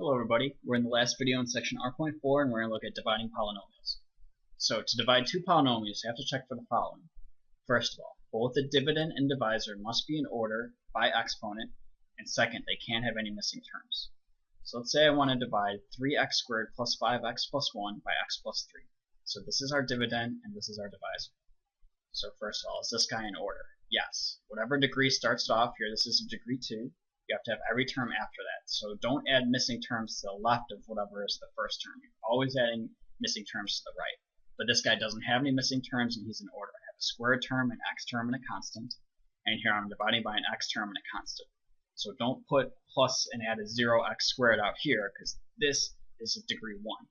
Hello everybody, we're in the last video in section R.4 and we're going to look at dividing polynomials. So to divide two polynomials you have to check for the following. First of all, both the dividend and divisor must be in order by exponent, and second, they can't have any missing terms. So let's say I want to divide 3x squared plus 5x plus 1 by x plus 3. So this is our dividend and this is our divisor. So first of all, is this guy in order? Yes. Whatever degree starts it off here, this is a degree 2. You have to have every term after that. So don't add missing terms to the left of whatever is the first term. You're always adding missing terms to the right. But this guy doesn't have any missing terms and he's in order. I have a squared term, an x term, and a constant. And here I'm dividing by an x term and a constant. So don't put plus and add a 0x squared out here because this is a degree 1.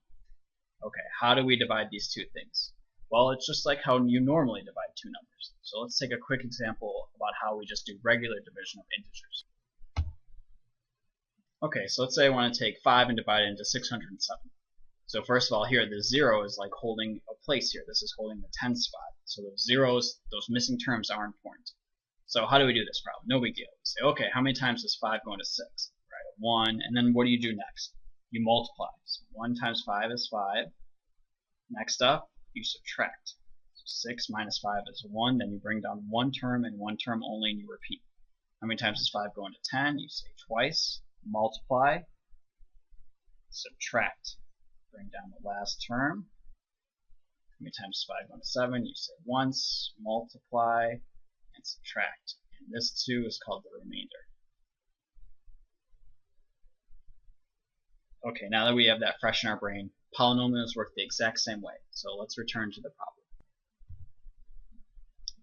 Okay, how do we divide these two things? Well, it's just like how you normally divide two numbers. So let's take a quick example about how we just do regular division of integers. Okay, so let's say I want to take 5 and divide it into 607. So first of all, here the 0 is like holding a place here. This is holding the tens spot. So those zeros, those missing terms are important. So how do we do this problem? No big deal. We say, okay, how many times does 5 go into 6? Right, 1, and then what do you do next? You multiply. So 1 times 5 is 5. Next up, you subtract. So 6 minus 5 is 1. Then you bring down one term and one term only, and you repeat. How many times does 5 go into 10? You say twice. Multiply, subtract, bring down the last term. How many times 5 go into 7? You say once, multiply, and subtract. And this too is called the remainder. Okay, now that we have that fresh in our brain, polynomials work the exact same way. So let's return to the problem.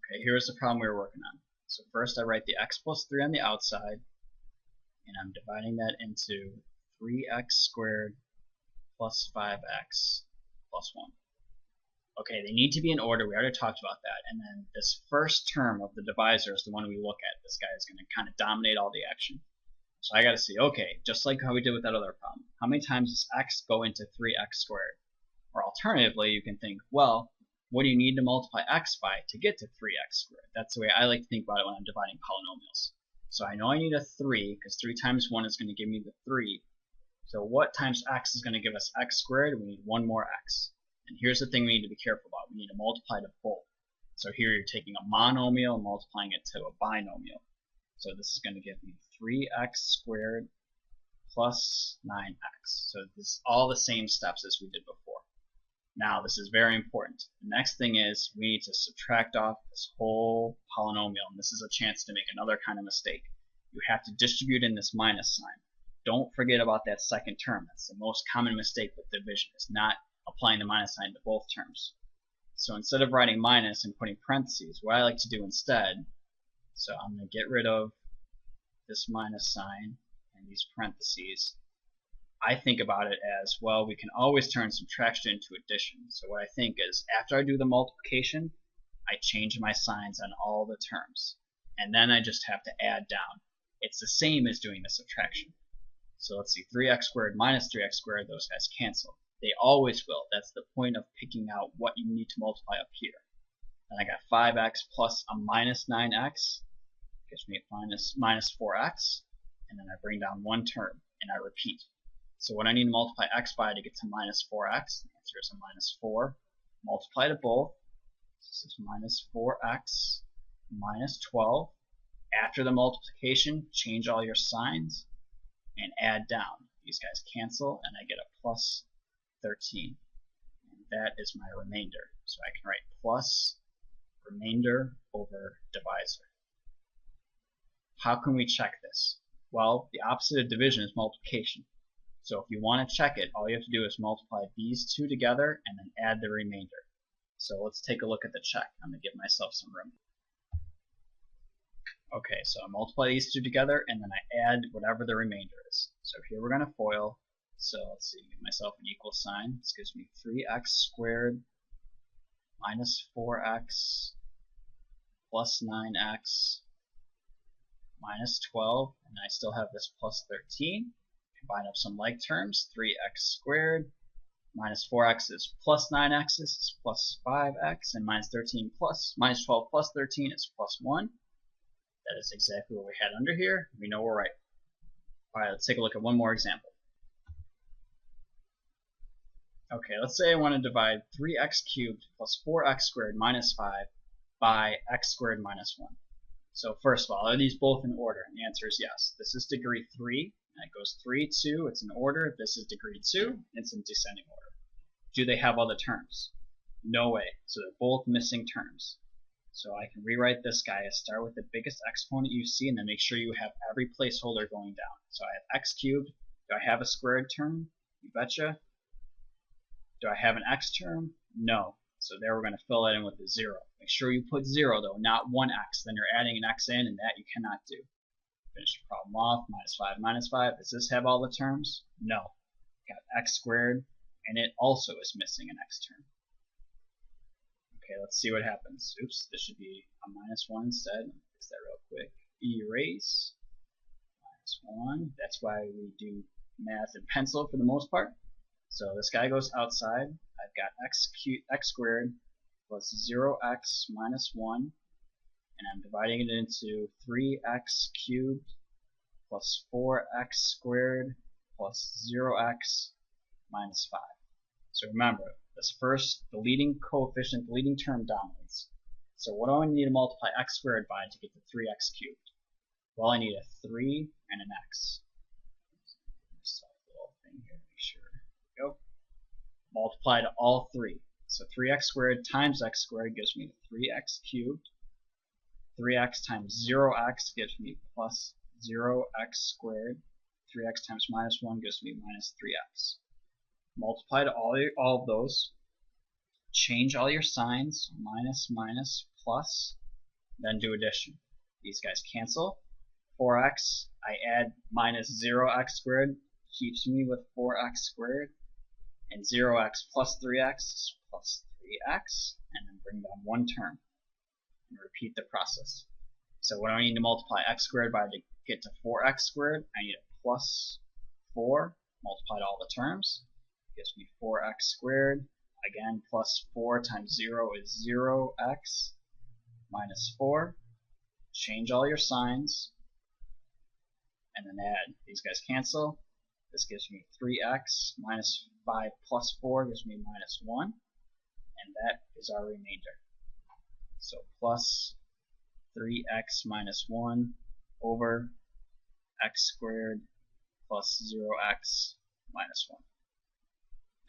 Okay, here's the problem we were working on. So first I write the x plus 3 on the outside, and I'm dividing that into 3x squared plus 5x plus 1. Okay, they need to be in order. We already talked about that. And then this first term of the divisor is the one we look at. This guy is going to kind of dominate all the action. So I got to see, okay, just like how we did with that other problem, how many times does x go into 3x squared? Or alternatively, you can think, well, what do you need to multiply x by to get to 3x squared? That's the way I like to think about it when I'm dividing polynomials. So I know I need a 3, because 3 times 1 is going to give me the 3. So what times x is going to give us x squared? We need one more x. And here's the thing we need to be careful about. We need to multiply to both. So here you're taking a monomial and multiplying it to a binomial. So this is going to give me 3x squared plus 9x. So this is all the same steps as we did before. Now this is very important. The next thing is we need to subtract off this whole polynomial, and this is a chance to make another kind of mistake. You have to distribute in this minus sign. Don't forget about that second term. That's the most common mistake with division, is not applying the minus sign to both terms. So instead of writing minus and putting parentheses, what I like to do instead, so I'm going to get rid of this minus sign and these parentheses. I think about it as, well, we can always turn subtraction into addition. So what I think is, after I do the multiplication, I change my signs on all the terms. And then I just have to add down. It's the same as doing the subtraction. So let's see, 3x squared minus 3x squared, those guys cancel. They always will. That's the point of picking out what you need to multiply up here. Then I got 5x plus a minus 9x, gives me minus 4x, and then I bring down one term, and I repeat. So what I need to multiply x by to get to minus 4x, the answer is a minus 4. Multiply to both. This is minus 4x minus 12. After the multiplication, change all your signs and add down. These guys cancel, and I get a plus 13. And that is my remainder. So I can write plus remainder over divisor. How can we check this? Well, the opposite of division is multiplication. So if you want to check it, all you have to do is multiply these two together and then add the remainder. So let's take a look at the check. I'm going to give myself some room. Okay, so I multiply these two together and then I add whatever the remainder is. So here we're going to FOIL. So let's see, give myself an equal sign. This gives me 3x squared minus 4x plus 9x minus 12, and I still have this plus 13. Combine up some like terms, 3x squared minus 4x is plus 9x is plus 5x, and minus 12 plus 13 is plus 1. That is exactly what we had under here. We know we're right. Alright, let's take a look at one more example. Okay, let's say I want to divide 3x cubed plus 4x squared minus 5 by x squared minus 1. So first of all, are these both in order? And the answer is yes. This is degree 3, and it goes 3, 2, it's in order. This is degree 2, it's in descending order. Do they have other terms? No way. So they're both missing terms. So I can rewrite this guy as start with the biggest exponent you see and then make sure you have every placeholder going down. So I have x cubed. Do I have a squared term? You betcha. Do I have an x term? No. So there we're going to fill that in with a 0. Make sure you put 0 though, not 1x. Then you're adding an x in and that you cannot do. Finish the problem off. Minus 5. Does this have all the terms? No. Got x squared and it also is missing an x term. Okay, let's see what happens. Oops, this should be a minus 1 instead. Fix that real quick. Erase. Minus 1. That's why we do math in pencil for the most part. So this guy goes outside. I've got x squared plus 0x minus 1. And I'm dividing it into 3x cubed plus 4x squared plus 0x minus 5. So remember, this first, the leading coefficient, the leading term dominates. So what do I need to multiply x squared by to get to 3x cubed? Well, I need a 3 and an x. Select the little thing here to make sure. There we go. Multiply to all three. So 3x squared times x squared gives me 3x cubed. 3x times 0x gives me plus 0x squared. 3x times minus 1 gives me minus 3x. Multiply to all of those, change all your signs, minus, minus, plus, then do addition. These guys cancel. 4x, I add minus 0x squared, keeps me with 4x squared, and 0x plus 3x is plus 3x, and then bring down one term, and repeat the process. So what do I need to multiply x squared by to get to 4x squared? I need a plus 4, multiply to all the terms. Gives me 4x squared. Again, plus 4 times 0 is 0x minus 4. Change all your signs. And then add. These guys cancel. This gives me 3x minus 5 plus 4 gives me minus 1. And that is our remainder. So plus 3x minus 1 over x squared plus 0x minus 1.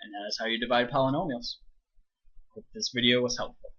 And that is how you divide polynomials. Hope this video was helpful.